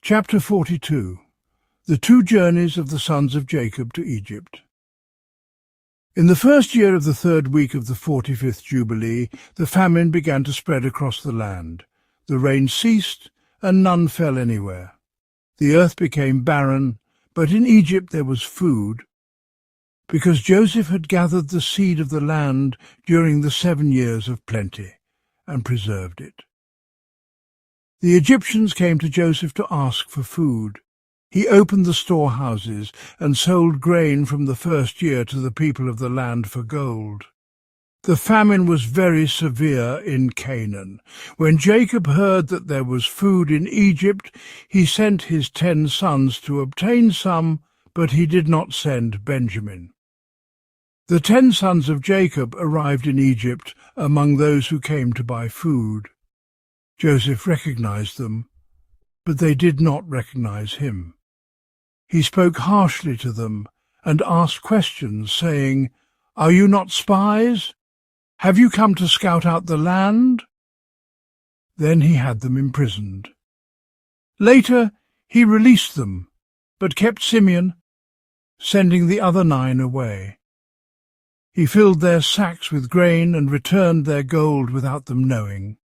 Chapter 42. The two journeys of the sons of Jacob to Egypt. In the first year of the 3rd week of the 45th Jubilee, the famine began to spread across the land. The rain ceased, and none fell anywhere. The earth became barren, but in Egypt there was food, because Joseph had gathered the seed of the land during the 7 years of plenty, and preserved it. The Egyptians came to Joseph to ask for food. He opened the storehouses and sold grain from the first year to the people of the land for gold. The famine was very severe in Canaan. When Jacob heard that there was food in Egypt, he sent his 10 sons to obtain some, but he did not send Benjamin. The 10 sons of Jacob arrived in Egypt among those who came to buy food. Joseph recognized them, but they did not recognize him. He spoke harshly to them and asked questions, saying, "Are you not spies? Have you come to scout out the land?" Then he had them imprisoned. Later he released them, but kept Simeon, sending the other 9 away. He filled their sacks with grain and returned their gold without them knowing.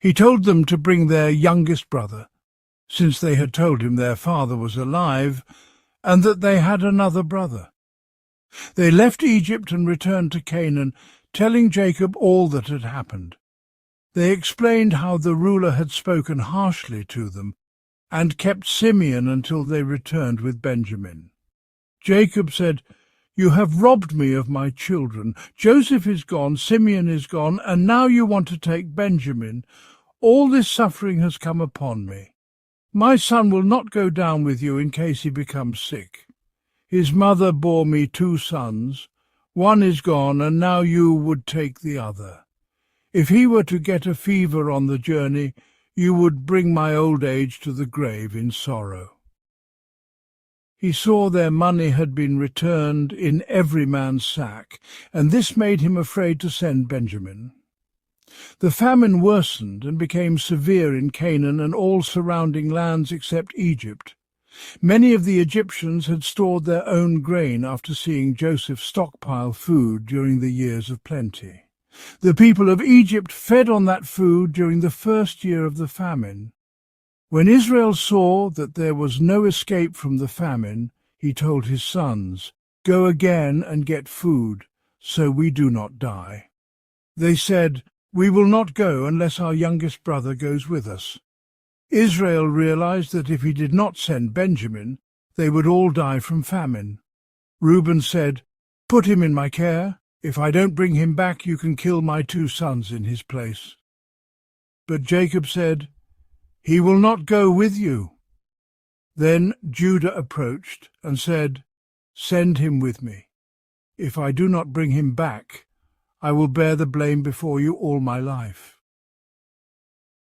He told them to bring their youngest brother, since they had told him their father was alive, and that they had another brother. They left Egypt and returned to Canaan, telling Jacob all that had happened. They explained how the ruler had spoken harshly to them, and kept Simeon until they returned with Benjamin. Jacob said, "You have robbed me of my children. Joseph is gone, Simeon is gone, and now you want to take Benjamin. All this suffering has come upon me. My son will not go down with you in case he becomes sick. His mother bore me 2 sons. One is gone, and now you would take the other. If he were to get a fever on the journey, you would bring my old age to the grave in sorrow." He saw their money had been returned in every man's sack, and this made him afraid to send Benjamin. The famine worsened and became severe in Canaan and all surrounding lands except Egypt. Many of the Egyptians had stored their own grain after seeing Joseph stockpile food during the years of plenty. The people of Egypt fed on that food during the first year of the famine. When Israel saw that there was no escape from the famine, he told his sons, "Go again and get food, so we do not die." They said, "We will not go unless our youngest brother goes with us." Israel realized that if he did not send Benjamin, they would all die from famine. Reuben said, "Put him in my care. If I don't bring him back, you can kill my 2 sons in his place." But Jacob said, "He will not go with you." Then Judah approached and said, "Send him with me. If I do not bring him back, I will bear the blame before you all my life."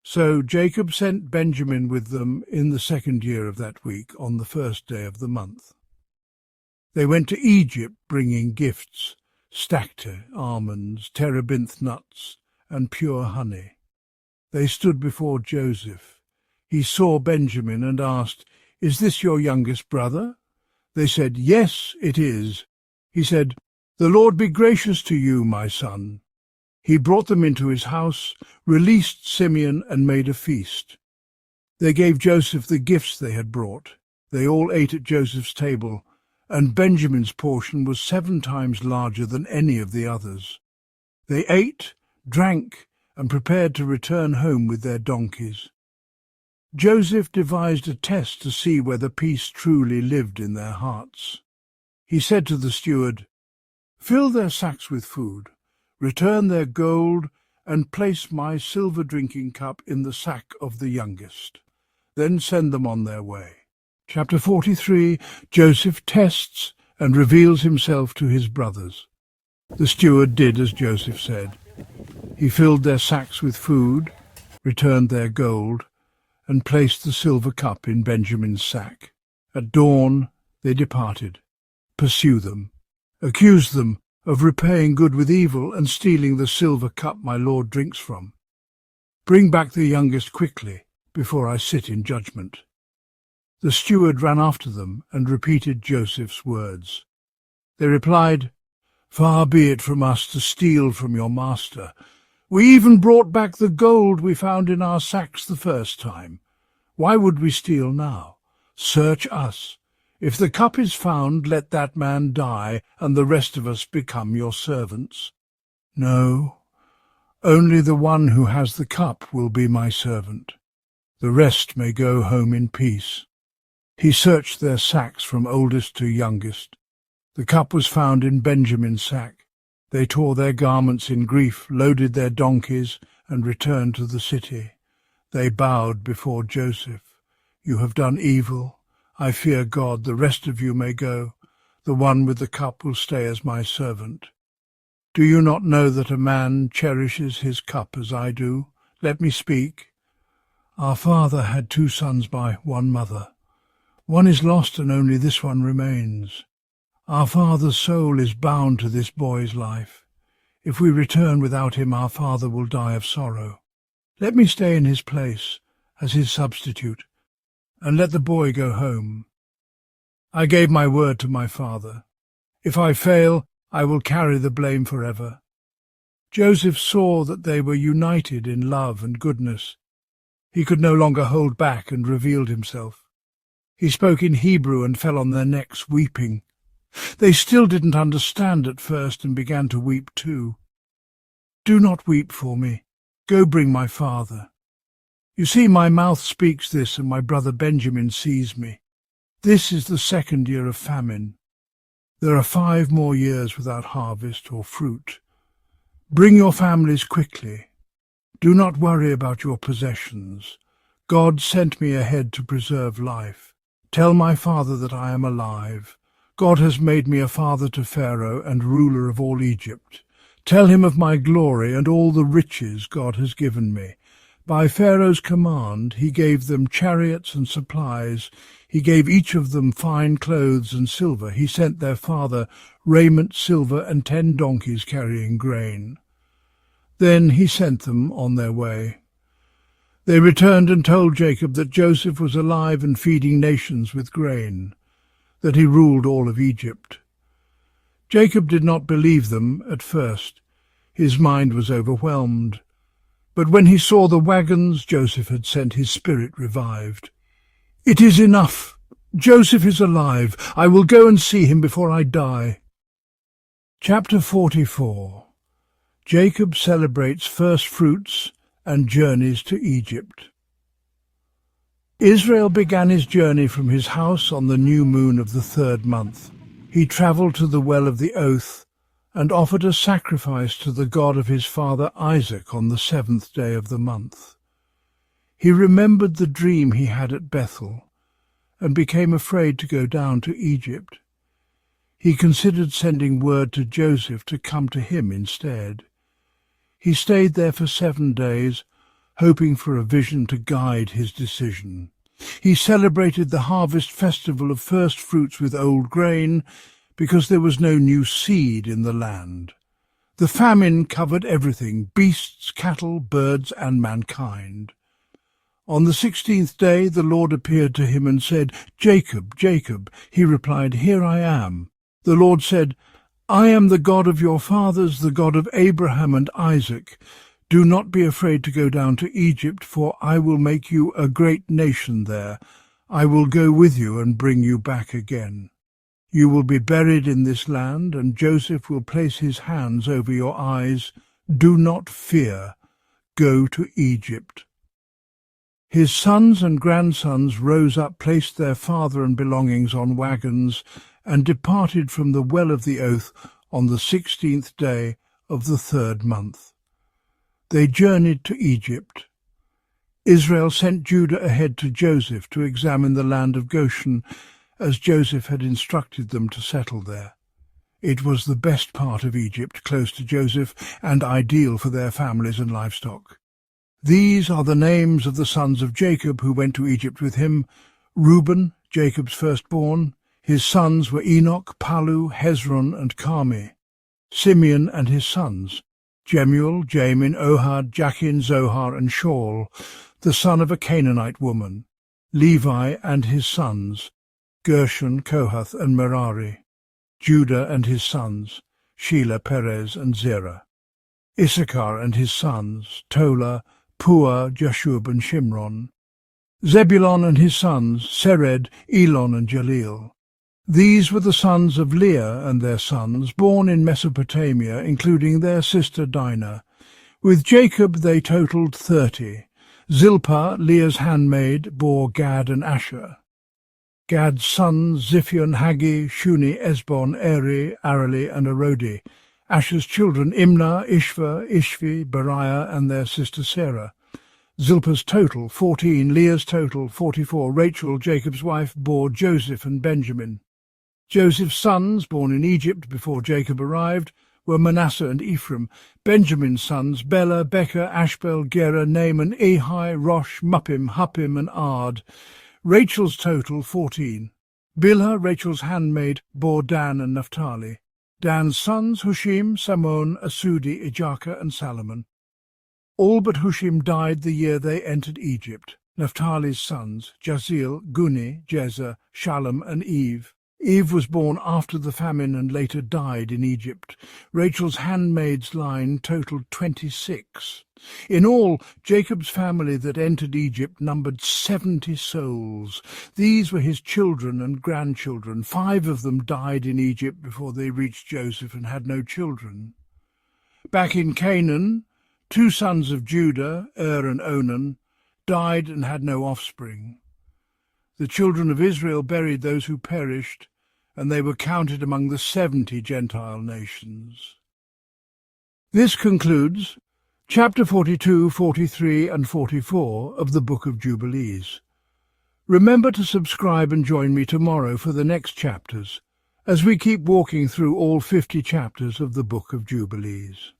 So Jacob sent Benjamin with them in the 2nd year of that week, on the 1st day of the month. They went to Egypt bringing gifts, stacte, almonds, terebinth nuts, and pure honey. They stood before Joseph. He saw Benjamin and asked, "Is this your youngest brother?" They said, "Yes, it is." He said, "The Lord be gracious to you, my son." He brought them into his house, released Simeon, and made a feast. They gave Joseph the gifts they had brought. They all ate at Joseph's table, and Benjamin's portion was 7 times larger than any of the others. They ate, drank, and prepared to return home with their donkeys. Joseph devised a test to see whether peace truly lived in their hearts. He said to the steward, "Fill their sacks with food, return their gold, and place my silver drinking cup in the sack of the youngest. Then send them on their way." Chapter 43. Joseph tests and reveals himself to his brothers. The steward did as Joseph said. He filled their sacks with food, returned their gold, and placed the silver cup in Benjamin's sack. At dawn they departed. Pursue them. Accuse them of repaying good with evil and stealing the silver cup my lord drinks from. Bring back the youngest quickly. before I sit in judgment." The steward ran after them and repeated Joseph's words. They replied, "Far be it from us to steal from your master. We even brought back the gold we found in our sacks the first time. Why would we steal now? Search us. If the cup is found, let that man die, and the rest of us become your servants." "No, only the one who has the cup will be my servant. The rest may go home in peace." He searched their sacks from oldest to youngest. The cup was found in Benjamin's sack. They tore their garments in grief, loaded their donkeys, and returned to the city. They bowed before Joseph. "You have done evil. I fear God. The rest of you may go. The one with the cup will stay as my servant. Do you not know that a man cherishes his cup as I do? Let me speak. Our father had 2 sons by one mother. One is lost and only this one remains. Our father's soul is bound to this boy's life. If we return without him, our father will die of sorrow. Let me stay in his place as his substitute, and let the boy go home. I gave my word to my father. If I fail, I will carry the blame forever." Joseph saw that they were united in love and goodness. He could no longer hold back and revealed himself. He spoke in Hebrew and fell on their necks, weeping. They still didn't understand at first and began to weep too. "Do not weep for me. Go bring my father. You see, my mouth speaks this, and my brother Benjamin sees me. This is the 2nd year of famine. There are 5 more years without harvest or fruit. Bring your families quickly. Do not worry about your possessions. God sent me ahead to preserve life. Tell my father that I am alive. God has made me a father to Pharaoh and ruler of all Egypt. Tell him of my glory and all the riches God has given me. By Pharaoh's command he gave them chariots and supplies. He gave each of them fine clothes and silver. He sent their father raiment, silver, and 10 donkeys carrying grain. Then he sent them on their way. They returned and told Jacob that Joseph was alive and feeding nations with grain, that he ruled all of Egypt. Jacob did not believe them at first. His mind was overwhelmed. But when he saw the wagons Joseph had sent, his spirit revived. "It is enough. Joseph is alive. I will go and see him before I die." Chapter 44. Jacob celebrates first fruits and journeys to Egypt. Israel began his journey from his house on the new moon of the 3rd month. He travelled to the well of the oath and offered a sacrifice to the God of his father Isaac on the 7th day of the month. He remembered the dream he had at Bethel and became afraid to go down to Egypt. He considered sending word to Joseph to come to him instead. He stayed there for 7 days, hoping for a vision to guide his decision. He celebrated the harvest festival of first fruits with old grain, because there was no new seed in the land. The famine covered everything, beasts, cattle, birds, and mankind. On the 16th day the Lord appeared to him and said, "Jacob, Jacob." He replied, "Here I am." The Lord said, "I am the God of your fathers, the God of Abraham and Isaac. Do not be afraid to go down to Egypt, for I will make you a great nation there. I will go with you and bring you back again. You will be buried in this land, and Joseph will place his hands over your eyes. Do not fear. Go to Egypt." His sons and grandsons rose up, placed their father and belongings on wagons, and departed from the well of the oath on the 16th day of the 3rd month. They journeyed to Egypt. Israel sent Judah ahead to Joseph to examine the land of Goshen, as Joseph had instructed them to settle there. It was the best part of Egypt, close to Joseph, and ideal for their families and livestock. These are the names of the sons of Jacob who went to Egypt with him: Reuben, Jacob's firstborn. His sons were Enoch, Palu, Hezron, and Carmi. Simeon and his sons: Jemuel, Jamin, Ohad, Jachin, Zohar, and Shaul. the son of a Canaanite woman, Levi and his sons, Gershon, Kohath and Merari, Judah and his sons, Shelah, Perez and Zerah, Issachar and his sons, Tola, Puah, Jashub and Shimron, Zebulon and his sons, Sered, Elon and Jaleel. These were the sons of Leah and their sons, born in Mesopotamia, including their sister Dinah. With Jacob they totalled 30. Zilpah, Leah's handmaid, bore Gad and Asher. Gad's sons, Ziphion, Haggi, Shuni, Esbon, Eri, Areli and Arodi. Asher's children, Imnah, Ishva, Ishvi, Beriah and their sister Sarah. Zilpah's total, 14. Leah's total, 44. Rachel, Jacob's wife, bore Joseph and Benjamin. Joseph's sons, born in Egypt before Jacob arrived, were Manasseh and Ephraim. Benjamin's sons, Bela, Becher, Ashbel, Gera, Naaman, Ehi, Rosh, Muppim, Huppim and Ard. Rachel's total, 14. Bilhah, Rachel's handmaid, bore Dan and Naphtali. Dan's sons, Hushim, Samon, Asudi, Ijaka and Salomon. All but Hushim died the year they entered Egypt. Naphtali's sons, Jazeel, Guni, Jezer, Shalom and Eve. Eve was born after the famine and later died in Egypt. Rachel's handmaid's line totalled 26. In all, Jacob's family that entered Egypt numbered 70 souls. These were his children and grandchildren. 5 of them died in Egypt before they reached Joseph and had no children. Back in Canaan, 2 sons of Judah, and Onan, died and had no offspring. The children of Israel buried those who perished, and they were counted among the 70 Gentile nations. This concludes chapter 42, 43 and 44 of the Book of Jubilees. Remember to subscribe and join me tomorrow for the next chapters, as we keep walking through all 50 chapters of the Book of Jubilees.